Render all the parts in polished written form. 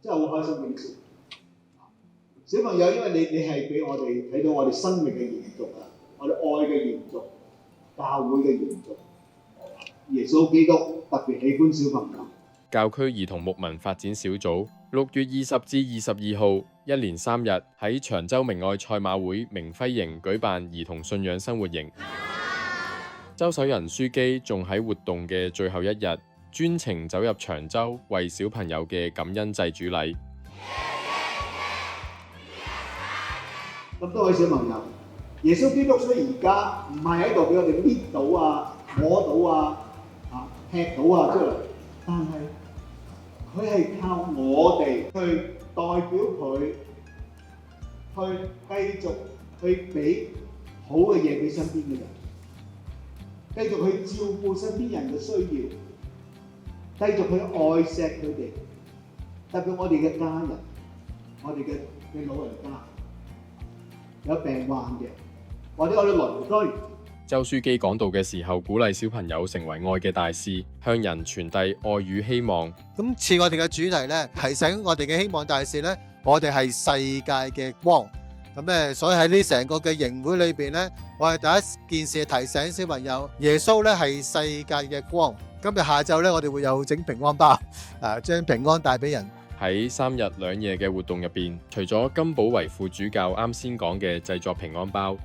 真係好開心嘅事。小朋友，因為你係俾我哋睇到我哋生命嘅延續啊，我哋愛嘅延續，教會嘅延續。耶穌基督特別喜歡小朋友。教區兒童牧民發展小組6月20至22號一連3日喺長洲明愛賽馬會明輝營舉辦兒童信仰生活營。周守仁書記仲喺活動嘅最後一日專程走入長洲為小朋友嘅感恩祭主禮。咁多位小朋友，耶穌基督雖然而家唔係喺度俾我哋搣到啊、摸到啊、吃到啊出嚟，但係佢係靠我哋去代表佢，去繼續去俾好嘅嘢俾身邊嘅人，繼續去照顧身邊人嘅需要，繼續去愛錫佢哋，特別我哋嘅家人，我哋嘅老人家，有病患嘅，或者我哋鄰居。周書記講道嘅時候，鼓勵小朋友成為愛嘅大使，向人傳遞愛與希望。咁似我哋嘅主題呢，提醒我哋嘅希望大使呢，我哋係世界嘅光。咁所以喺呢成個嘅營會裏邊呢，我哋第一件事提醒小朋友，耶穌呢係世界嘅光。今日下晝呢，我哋會有整平安包，將平安帶俾人。喺3日2夜嘅活動入邊，除咗金寶為副主教啱先講嘅製作平安包，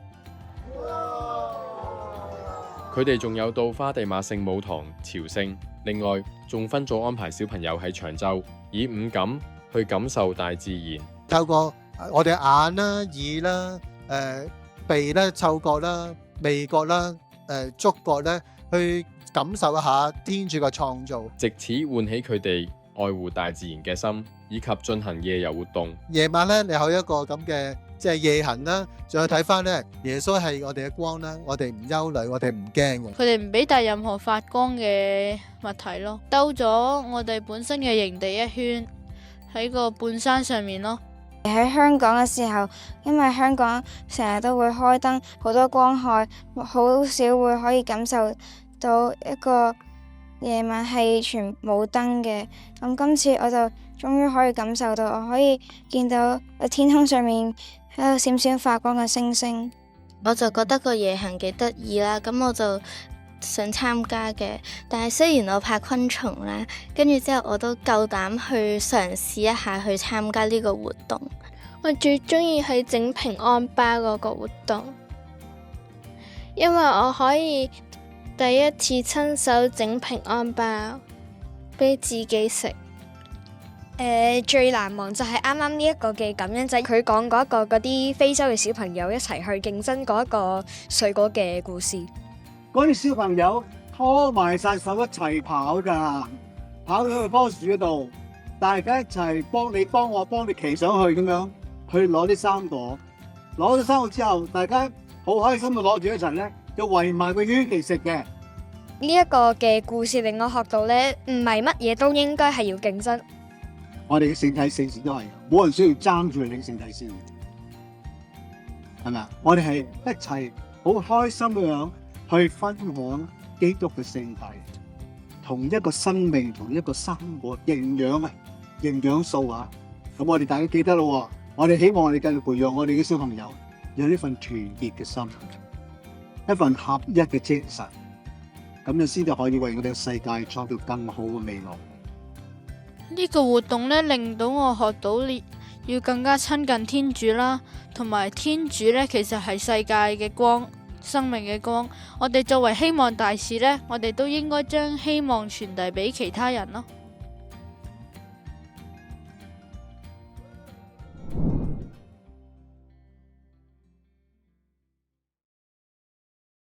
佢哋仲有到花地瑪聖母堂朝聖，另外仲分組安排小朋友喺長洲以五感去感受大自然，透過我哋眼啦、耳啦、鼻啦、嗅覺啦、味覺啦、觸覺咧，去感受一下天主嘅創造，藉此喚起佢哋愛護大自然嘅心，以及進行夜遊活動。夜晚咧，你有一個咁嘅即係夜行啦，仲有睇翻咧，耶穌係我哋嘅光啦，我哋唔憂慮，我哋唔驚嘅。佢哋唔俾帶任何發光嘅物體咯，兜咗我哋本身嘅營地一圈，喺個半山上面咯。喺香港嘅時候，因為香港成日都會開燈，好多光害，好少會可以感受到一個夜晚係全冇燈嘅。咁今次我就終於可以感受到，我可以見到天空上面喺度閃閃發光嘅星星。我就覺得個夜行幾得意啦，咁我就想參加嘅。但係雖然我怕昆蟲啦，跟住之後我都夠膽去嘗試一下去參加呢個活動。我最中意係整平安包嗰個活動，因為我可以第一次親手整平安包俾自己食。最難忘就係啱啱呢一個嘅感恩祭，佢講嗰一個嗰啲非洲嘅小朋友一齊去競爭嗰一個水果嘅故事。嗰啲小朋友拖埋晒手一齊跑㗎，跑到去棵樹嗰度，大家一齊幫你幫我幫你騎上去咁樣，去攞啲生果。攞咗生果之後，大家好開心嘅攞住一陣咧，就圍埋個圈嚟食嘅。呢一個嘅故事令我學到咧，唔係乜嘢都應該係要競爭。我哋嘅聖體聖事都係，冇人需要爭住領聖體先，係咪啊？我哋係一齊好開心咁樣去分享基督嘅聖體，同一個生命，同一個生活營養啊，營養素啊。咁我哋大家記得咯，我哋希望我哋繼續培養我哋嘅小朋友有呢份團結嘅心，一份合一嘅精神，咁樣先至可以為我哋嘅世界創造更好嘅未來。呢個活動呢，令到我學到要更加親近天主啦，同埋天主呢，其實係世界嘅光，生命嘅光。我哋作為希望大使呢，我哋都應該將希望傳遞俾其他人咯。